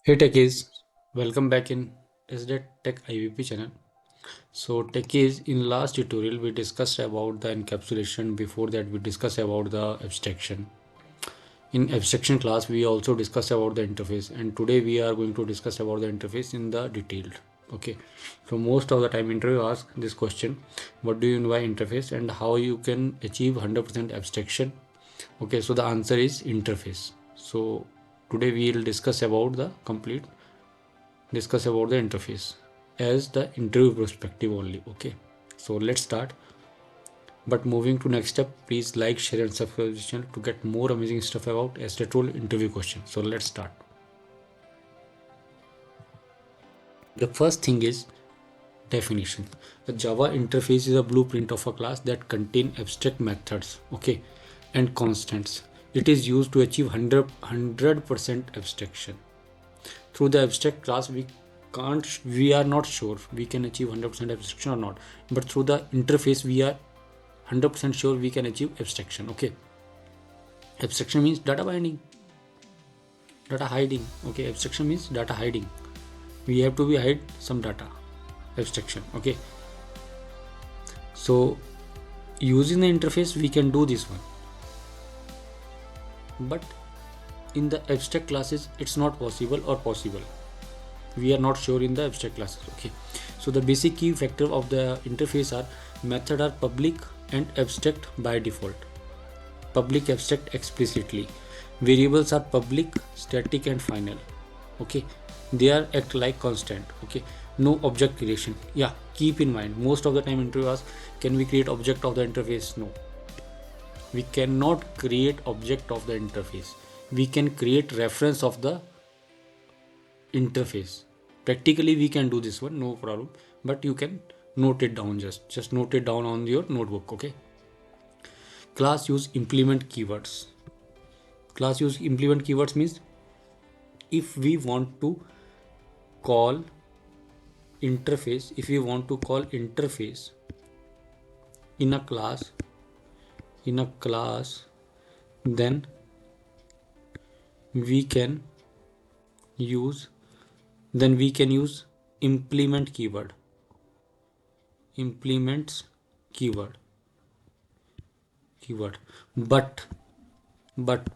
Hey techies, welcome back in SDET Tech IVP channel. So techies, in last tutorial we discussed about the encapsulation. Before that we discussed about the abstraction. In abstraction class we also discussed about the interface, and today we are going to discuss about the interface in the detailed. Okay, so most of the time interview asks this question: what do you mean by interface and how you can achieve 100% abstraction? Okay, so the answer is interface. So today we will discuss about the interface as the interview perspective only. Okay, so let's start. But moving to next step, please like, share and subscribe this channel to get more amazing stuff about SDET role interview question. So let's start. The first thing is definition. The Java interface is a blueprint of a class that contain abstract methods, okay, and constants. It is used to achieve 100% abstraction. Through the abstract class we are not sure we can achieve 100% abstraction or not, but through the interface we are 100% sure we can achieve abstraction. Okay, abstraction means data hiding. Okay, abstraction means data hiding. We have to be hide some data. Abstraction. Okay, so using the interface we can do this one, but in the abstract classes it's not possible, or possible we are not sure in the abstract classes. Okay, so the basic key factor of the interface are: method are public and abstract by default, public abstract explicitly, variables are public, static and final. Okay, they are act like constant. Okay, no object creation. Yeah, keep in mind, most of the time interview asks, can we create object of the interface? No, we cannot create object of the interface. We can create reference of the interface. Practically we can do this one, no problem, but you can note it down. Just note it down on your notebook. Okay, class use implement keywords. Class use implement keywords means if we want to call interface in a class, then we can use implement keyword, implements keyword. But but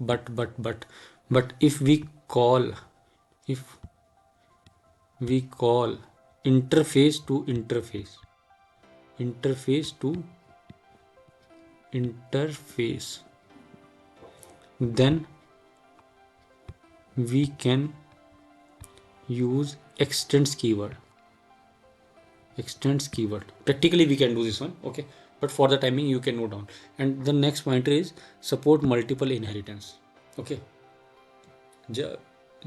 if we call interface to interface, then we can use extends keyword. Practically we can do this one. Okay, but for the timing you can note down. And the next pointer is support multiple inheritance. Okay,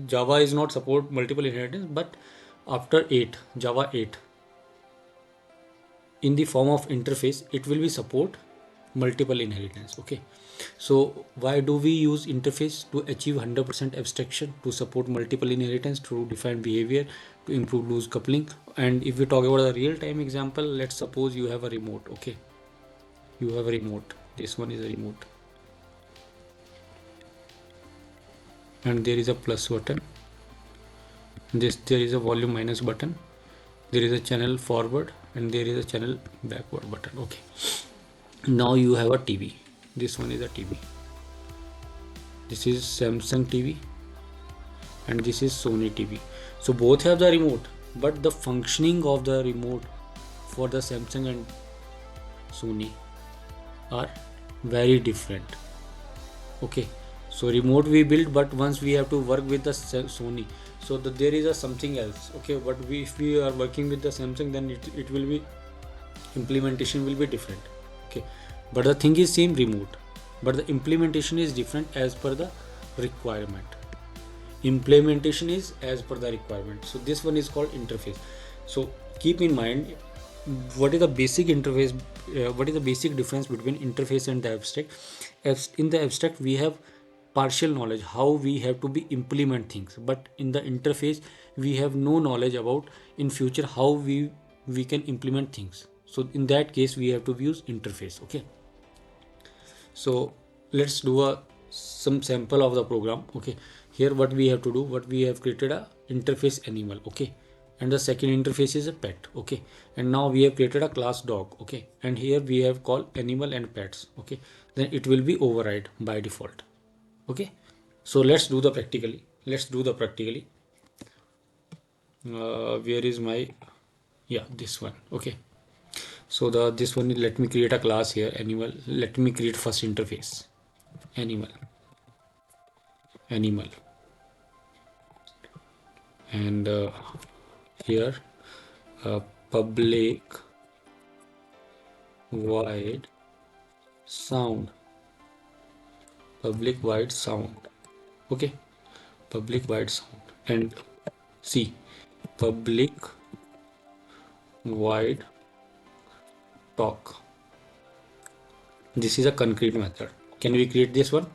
Java is not support multiple inheritance, but after 8 Java 8, in the form of interface, it will be support multiple inheritance. Okay, so why do we use interface? To achieve 100% abstraction, to support multiple inheritance, to define behavior, to improve loose coupling. And if we talk about a real-time example, let's suppose you have a remote. Okay, you have a remote, this one is a remote, and there is a plus button, there is a volume minus button, there is a channel forward, and there is a channel backward button. Okay, now you have a TV. This one is a TV. This is Samsung TV and this is Sony TV. So both have the remote, but the functioning of the remote for the Samsung and Sony are very different. Okay, so remote we build, but once we have to work with the Sony, so there is a something else. Okay, but if we are working with the Samsung, then it will be, implementation will be different. Okay, but the thing is same, remote, but the implementation is different as per the requirement. Implementation is as per the requirement. So this one is called interface. So keep in mind, what is the basic interface, what is the basic difference between interface and the abstract. In the abstract we have partial knowledge how we have to be implement things, but in the interface we have no knowledge about in future how we can implement things. So in that case we have to use interface. Okay, so let's do some sample of the program. Okay, here what we have to do, what we have created a interface animal, okay, and the second interface is a pet, okay, and now we have created a class dog, okay, and here we have called animal and pets, okay, then it will be override by default, okay. So let's do the practically, where is my, yeah, this one, okay. So this one, let me create a class here, animal. Let me create first interface, animal, animal, and here public void sound, public void sound, okay, public void sound, and see, public void talk. This is a concrete method. Can we create this one?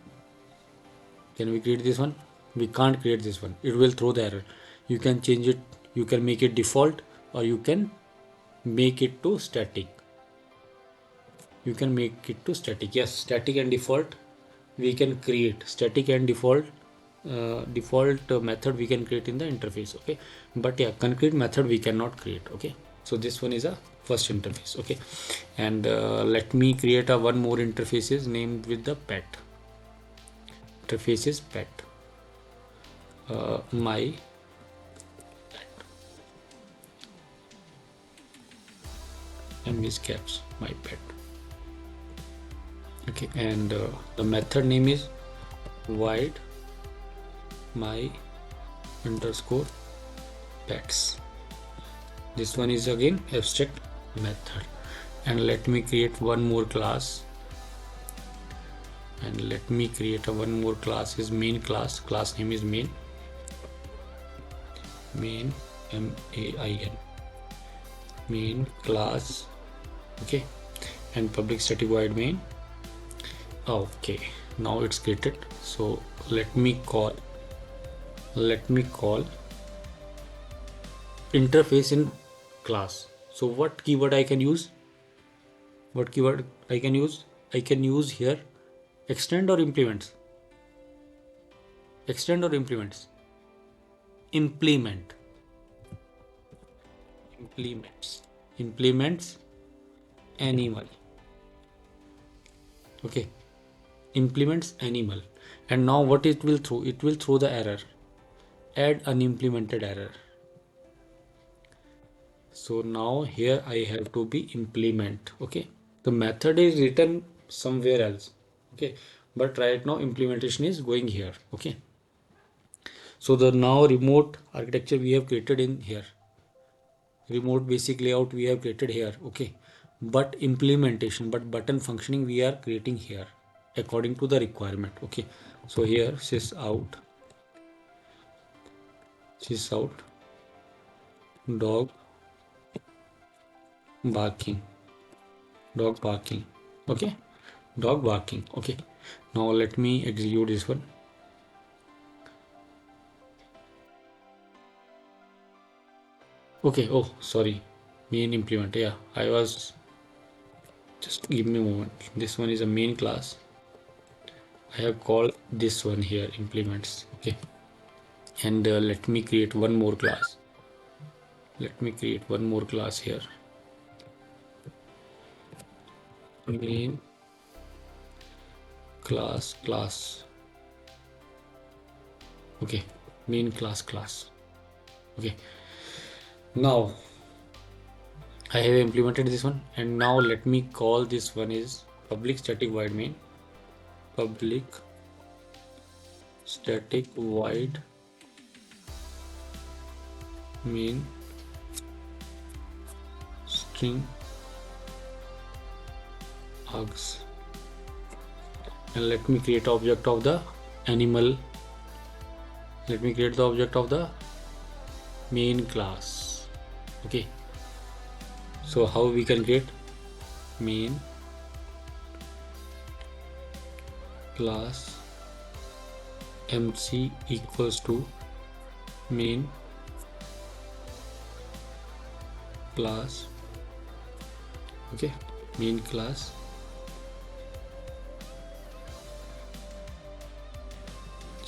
Can we create this one? We can't create this one. It will throw the error. You can change it. You can make it default, or you can make it to static. You can make it to static. Yes, static and default we can create. Static and default method we can create in the interface, okay, but yeah, concrete method we cannot create, okay. So this one is a first interface, okay, and let me create a one more interfaces named with the pet. Interface is pet, my and is caps, my pet, okay, and the method name is void my underscore pets. This one is again abstract method, and let me create one more class, and let me create a one more class is main class. Class name is main, main, main, main class, okay, and public static void main, okay. Now it's created. So let me call interface in class. So what keyword I can use? What keyword I can use? I can use here extend or implements. Extend or implements? Implement. Implements. Implements animal. Okay. Implements animal. And now what it will throw? It will throw the error. Add unimplemented error. So now here I have to be implement, okay. The method is written somewhere else, okay, but right now implementation is going here, okay. So the now remote architecture we have created in here, remote basic layout we have created here, okay, but implementation, but button functioning we are creating here according to the requirement, okay. So here sys out dog barking, okay, dog barking, okay. Now let me execute this one. Okay, oh sorry, main implement, yeah, I was, just give me a moment. This one is a main class. I have called this one here implements, okay, and let me create one more class. Let me create one more class here, main class, okay, main class, okay. Now I have implemented this one, and now let me call this one is public static void main, public static void main string args, and let me create object of the animal. Let me create the object of the main class, okay. So how we can create main class mc equals to main class, okay, main class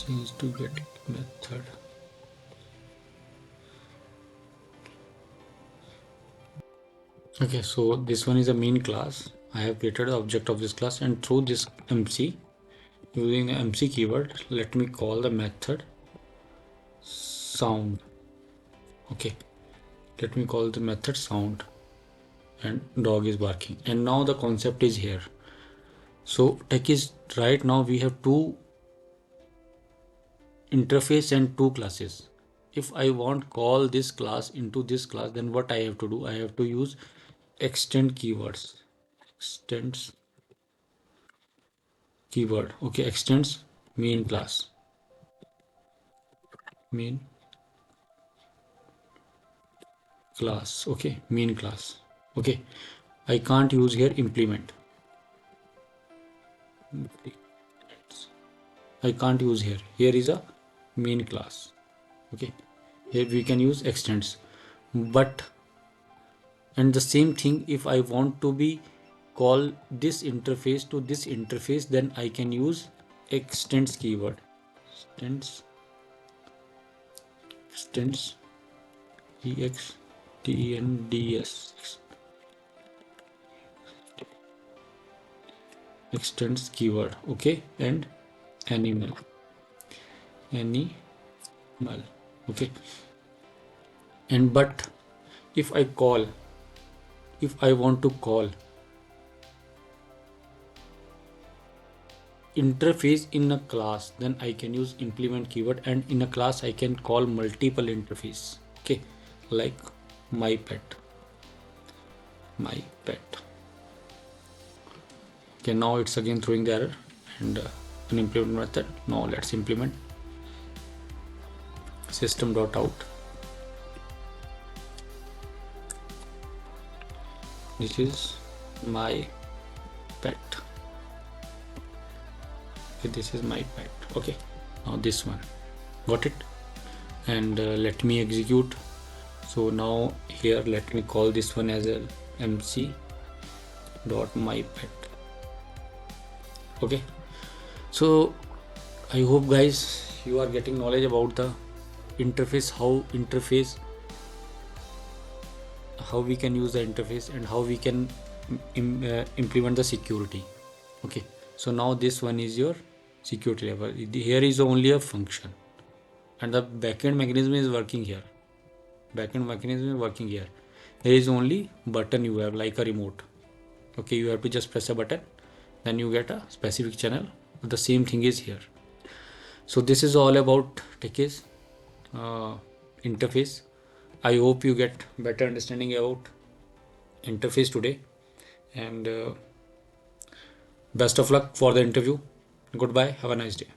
change to get method. Okay, so this one is a main class. I have created the object of this class, and through this MC, using the MC keyword, let me call the method sound. Okay, let me call the method sound, and dog is barking. And now the concept is here. So tech is right now we have two interface and two classes. If I want call this class into this class, then what I have to do? I have to use extend keywords. Extends keyword. Okay, extends main class. Main class. Okay, main class. Okay, I can't use here implement. I can't use here. Here is a main class. Okay, here we can use extends, but and the same thing if I want to be call this interface to this interface, then I can use extends keyword. Extends extends extends keyword. Okay, and animal. Okay, and but if I want to call interface in a class, then I can use implement keyword, and in a class I can call multiple interface. Okay, like my pet. Okay, now it's again throwing the error and an implement method. Now let's implement system.out. This is my pet. Okay, this is my pet. Okay, now this one, got it. And let me execute. So now here let me call this one as a mc dot my pet. Okay, so I hope guys you are getting knowledge about the interface, how we can use the interface and how we can implement the security. Okay, so now this one is your security level. Here is only a function and the backend mechanism is working here. Here is only button you have, like a remote. Okay, you have to just press a button, then you get a specific channel. The same thing is here. So this is all about Techies interface. I hope you get better understanding about interface today, and best of luck for the interview. Goodbye, have a nice day.